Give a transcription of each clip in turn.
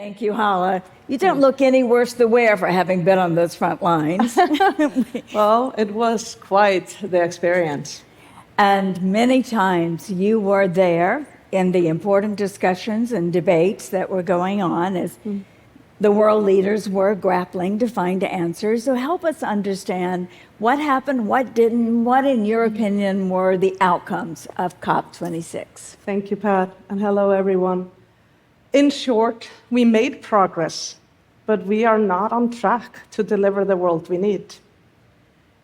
Thank you, Halla. You don't look any worse the wear for having been on those front lines. Well, it was quite the experience. And many times you were there in the important discussions and debates that were going on as the world leaders were grappling to find answers. So help us understand what happened, what didn't, what, in your opinion, were the outcomes of COP26. Thank you, Pat, and hello, everyone. In short, we made progress, but we are not on track to deliver the world we need.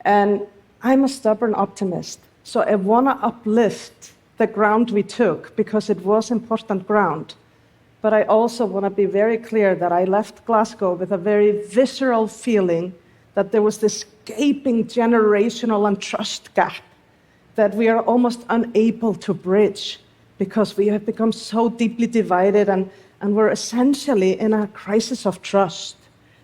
And I'm a stubborn optimist, so I want to uplift the ground we took because it was important ground. But I also want to be very clear that I left Glasgow with a very visceral feeling that there was this gaping generational and trust gap that we are almost unable to bridge because we have become so deeply divided and we're essentially in a crisis of trust.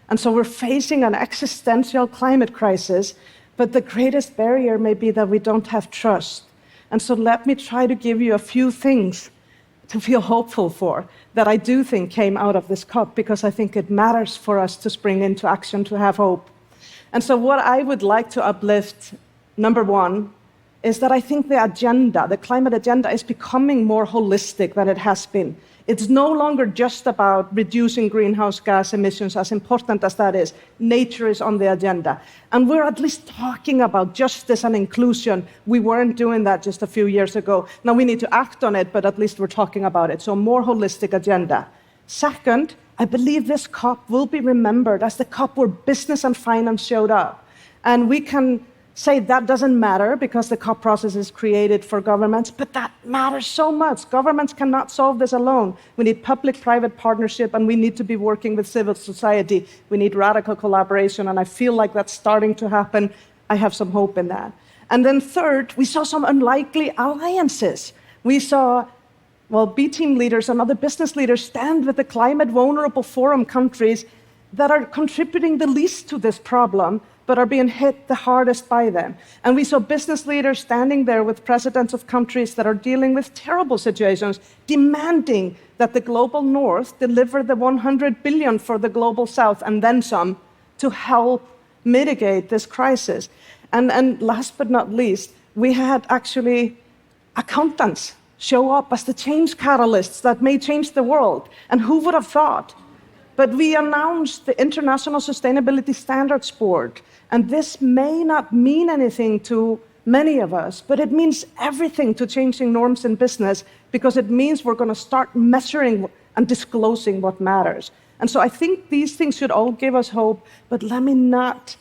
And so we're facing an existential climate crisis, but the greatest barrier may be that we don't have trust. And so let me try to give you a few things to feel hopeful for that I do think came out of this COP, because I think it matters for us to spring into action, to have hope. And so what I would like to uplift, number one, is that I think the agenda, the climate agenda, is becoming more holistic than it has been. It's no longer just about reducing greenhouse gas emissions, as important as that is. Nature is on the agenda. And we're at least talking about justice and inclusion. We weren't doing that just a few years ago. Now we need to act on it, but at least we're talking about it. So a more holistic agenda. Second, I believe this COP will be remembered as the COP where business and finance showed up. And we can say that doesn't matter because the COP process is created for governments, but that matters so much. Governments cannot solve this alone. We need public-private partnership, and we need to be working with civil society. We need radical collaboration, and I feel like that's starting to happen. I have some hope in that. And then third, we saw some unlikely alliances. We saw, well, B-team leaders and other business leaders stand with the climate vulnerable forum countries that are contributing the least to this problem, but are being hit the hardest by them. And we saw business leaders standing there with presidents of countries that are dealing with terrible situations, demanding that the global north deliver the 100 billion for the global south and then some to help mitigate this crisis. And last but not least, we had actually accountants show up as the change catalysts that may change the world. And who would have thought? But we announced the International Sustainability Standards Board, and this may not mean anything to many of us, but it means everything to changing norms in business, because it means we're going to start measuring and disclosing what matters. And so I think these things should all give us hope, but let me not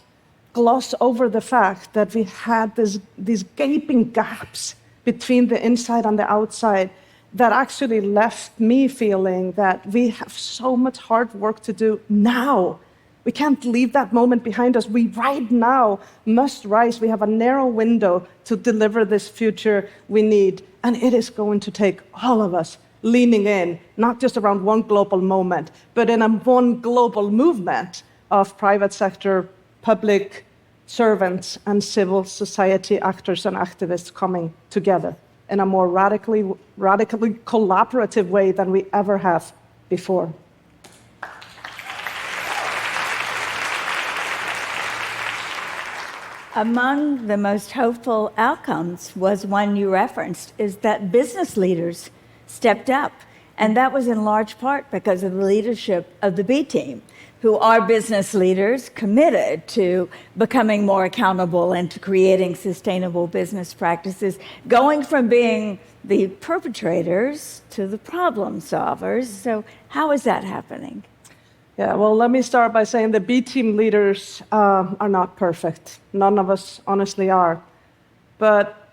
gloss over the fact that we had these gaping gaps between the inside and the outside that actually left me feeling that we have so much hard work to do now. We can't leave that moment behind us. We right now must rise. We have a narrow window to deliver this future we need. And it is going to take all of us leaning in, not just around one global moment, but in one global movement of private sector, public servants, and civil society actors and activists coming together in a more radically collaborative way than we ever have before. Among the most hopeful outcomes was one you referenced, is that business leaders stepped up. And that was in large part because of the leadership of the B team, who are business leaders committed to becoming more accountable and to creating sustainable business practices, going from being the perpetrators to the problem solvers. So how is that happening? Yeah, well, let me start by saying the B-team leaders are not perfect. None of us honestly are. But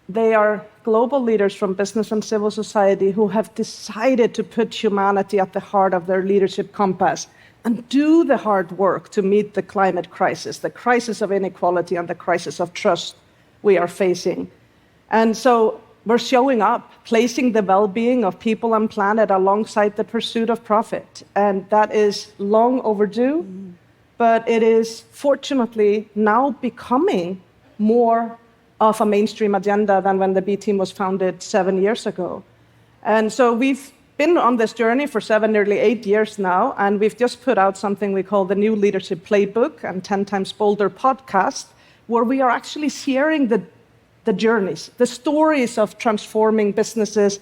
they are global leaders from business and civil society who have decided to put humanity at the heart of their leadership compass and do the hard work to meet the climate crisis, the crisis of inequality and the crisis of trust we are facing. And so we're showing up, placing the well-being of people and planet alongside the pursuit of profit. And that is long overdue, but it is fortunately now becoming more of a mainstream agenda than when the B team was founded 7 years ago. And so we've been on this journey for 7, nearly 8 years now, and we've just put out something we call the New Leadership Playbook and 10 Times Bolder podcast, where we are actually sharing the journeys, the stories of transforming businesses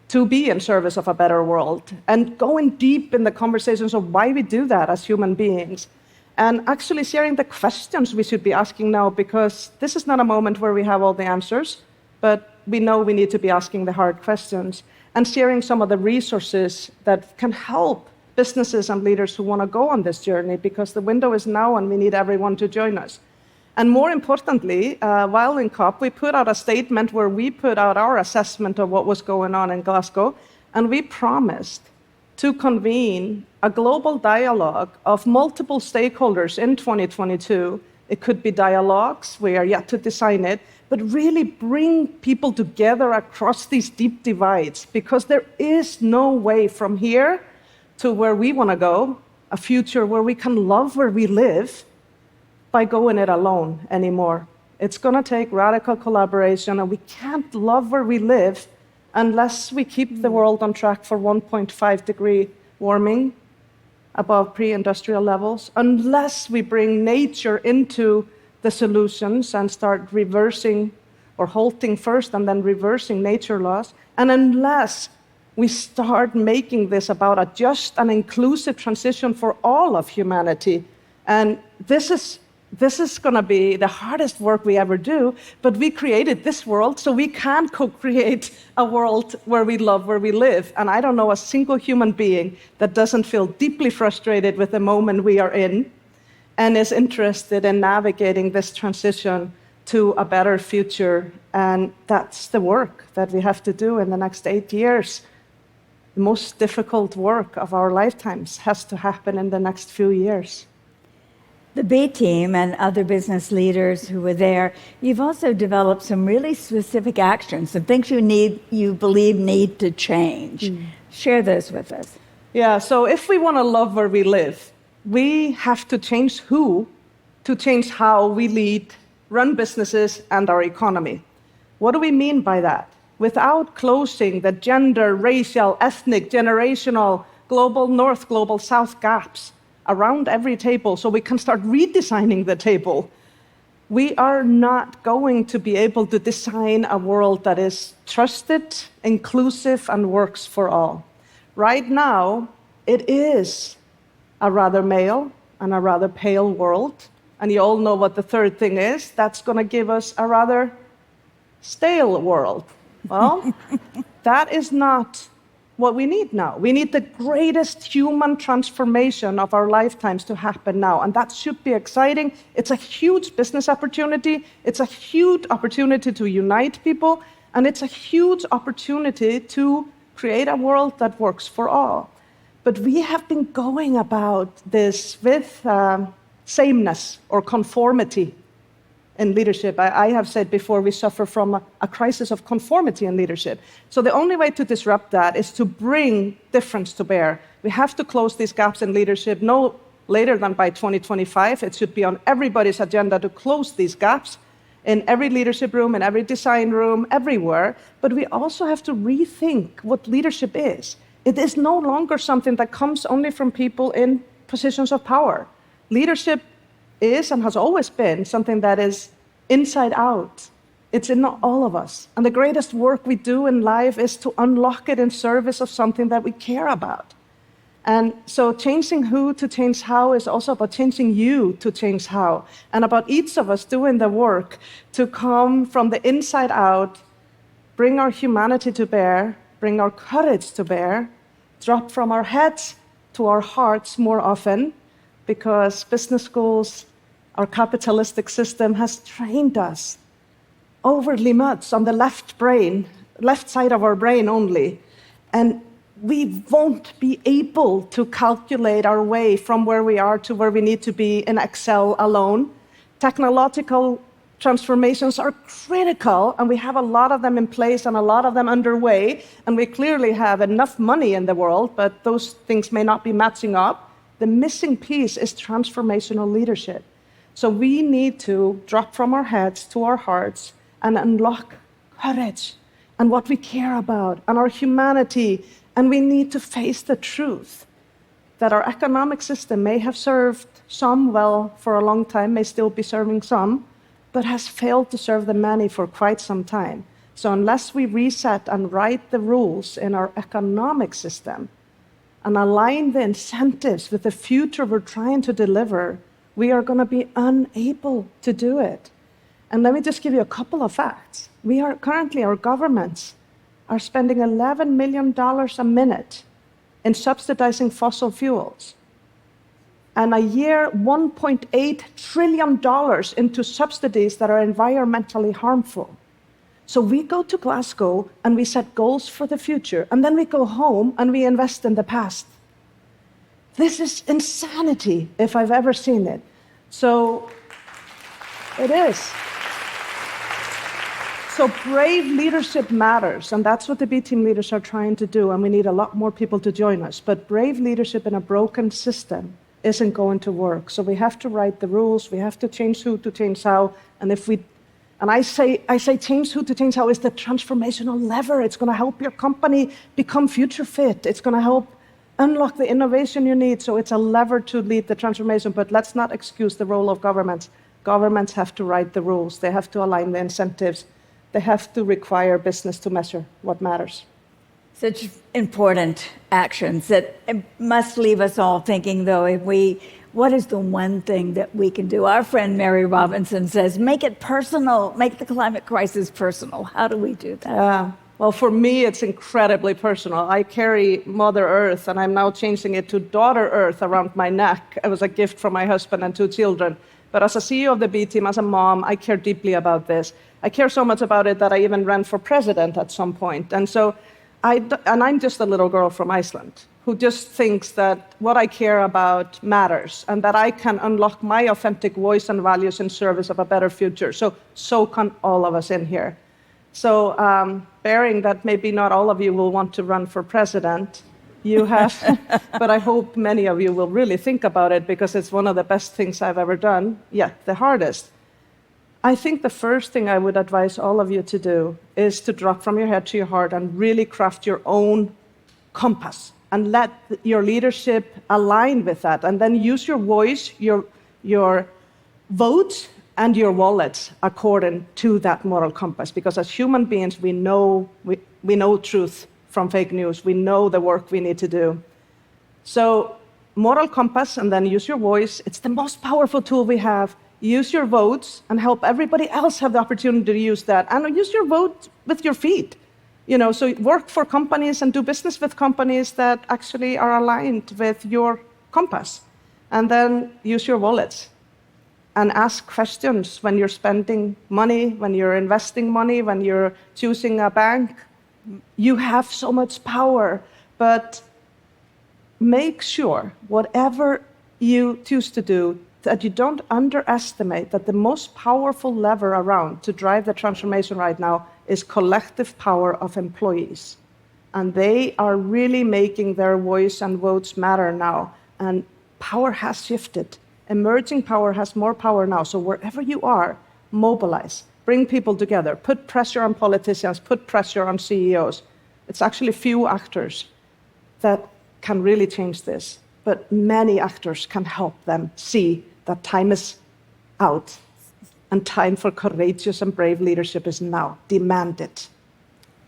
to be in service of a better world, and going deep in the conversations of why we do that as human beings, and actually sharing the questions we should be asking now, because this is not a moment where we have all the answers, but we know we need to be asking the hard questions, and sharing some of the resources that can help businesses and leaders who want to go on this journey, because the window is now and we need everyone to join us. And more importantly, while in COP, we put out a statement where we put out our assessment of what was going on in Glasgow, and we promised to convene a global dialogue of multiple stakeholders in 2022. It could be dialogues, we are yet to design it, but really bring people together across these deep divides, because there is no way from here to where we want to go, a future where we can love where we live, by going it alone anymore. It's going to take radical collaboration, and we can't love where we live unless we keep the world on track for 1.5 degree warming above pre-industrial levels, unless we bring nature into the solutions and start reversing or halting first and then reversing nature laws, and unless we start making this about a just and inclusive transition for all of humanity. And this is going to be the hardest work we ever do, but we created this world, so we can co-create a world where we love where we live. And I don't know a single human being that doesn't feel deeply frustrated with the moment we are in and is interested in navigating this transition to a better future. And that's the work that we have to do in the next 8 years. The most difficult work of our lifetimes has to happen in the next few years. The B team and other business leaders who were there, you've also developed some really specific actions, some things you believe need to change. Share those with us. Yeah, so if we want to love where we live, we have to change who to change how we lead, run businesses, and our economy. What do we mean by that? Without closing the gender, racial, ethnic, generational, global north, global south gaps around every table, so we can start redesigning the table, we are not going to be able to design a world that is trusted, inclusive, and works for all. Right now, it is a rather male and a rather pale world, and you all know what the third thing is. That's going to give us a rather stale world. Well, that is not what we need now. We need the greatest human transformation of our lifetimes to happen now, and that should be exciting. It's a huge business opportunity. It's a huge opportunity to unite people, and it's a huge opportunity to create a world that works for all. But we have been going about this with sameness or conformity in leadership. I have said before, we suffer from a crisis of conformity in leadership. So the only way to disrupt that is to bring difference to bear. We have to close these gaps in leadership no later than by 2025. It should be on everybody's agenda to close these gaps in every leadership room, in every design room, everywhere. But we also have to rethink what leadership is. It is no longer something that comes only from people in positions of power. Leadership is and has always been something that is inside out. It's in all of us. And the greatest work we do in life is to unlock it in service of something that we care about. And so changing who to change how is also about changing you to change how, and about each of us doing the work to come from the inside out, bring our humanity to bear, bring our courage to bear, drop from our heads to our hearts more often, because business schools, our capitalistic system has trained us overly much on the left side of our brain only. And we won't be able to calculate our way from where we are to where we need to be in Excel alone. Technological transformations are critical, and we have a lot of them in place and a lot of them underway, and we clearly have enough money in the world, but those things may not be matching up. The missing piece is transformational leadership. So we need to drop from our heads to our hearts and unlock courage and what we care about and our humanity And we need to face the truth that our economic system may have served some well for a long time, may still be serving some, but has failed to serve the many for quite some time. So unless we reset and write the rules in our economic system and align the incentives with the future we're trying to deliver, we are going to be unable to do it. And let me just give you a couple of facts. Our governments are spending $11 million a minute in subsidizing fossil fuels. And a year, $1.8 trillion into subsidies that are environmentally harmful. So we go to Glasgow and we set goals for the future, and then we go home and we invest in the past. This is insanity, if I've ever seen it. So it is. So brave leadership matters, and that's what the B Team leaders are trying to do, and we need a lot more people to join us. But brave leadership in a broken system isn't going to work. So we have to write the rules, we have to change who to change how, and I say change who to change how is the transformational lever. It's going to help your company become future fit. It's going to help unlock the innovation you need. So it's a lever to lead the transformation, but let's not excuse the role of governments. Governments have to write the rules. They have to align the incentives. They have to require business to measure what matters. Such important actions that must leave us all thinking, though, what is the one thing that we can do? Our friend Mary Robinson says, make it personal, make the climate crisis personal. How do we do that? Well, for me, it's incredibly personal. I carry Mother Earth, and I'm now changing it to Daughter Earth around my neck. It was a gift from my husband and 2 children. But as a CEO of the B Team, as a mom, I care deeply about this. I care so much about it that I even ran for president at some point. And so, I'm just a little girl from Iceland who just thinks that what I care about matters and that I can unlock my authentic voice and values in service of a better future. So can all of us in here. So bearing that maybe not all of you will want to run for president, you have, but I hope many of you will really think about it because it's one of the best things I've ever done, yet the hardest. I think the first thing I would advise all of you to do is to drop from your head to your heart and really craft your own compass and let your leadership align with that. And then use your voice, your vote, and your wallets according to that moral compass. Because as human beings, we know truth from fake news. We know the work we need to do. So moral compass, and then use your voice. It's the most powerful tool we have. Use your votes and help everybody else have the opportunity to use that. And use your vote with your feet. So work for companies and do business with companies that actually are aligned with your compass. And then use your wallets and ask questions when you're spending money, when you're investing money, when you're choosing a bank. You have so much power, but make sure whatever you choose to do, that you don't underestimate that the most powerful lever around to drive the transformation right now is collective power of employees. And they are really making their voice and votes matter now. And power has shifted. Emerging power has more power now. So wherever you are, mobilize, bring people together, put pressure on politicians, put pressure on CEOs. It's actually few actors that can really change this, but many actors can help them see that time is out and time for courageous and brave leadership is now. Demand it.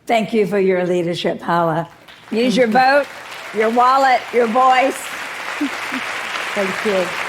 Thank you for your leadership, Halla. Use your vote, your wallet, your voice. Thank you.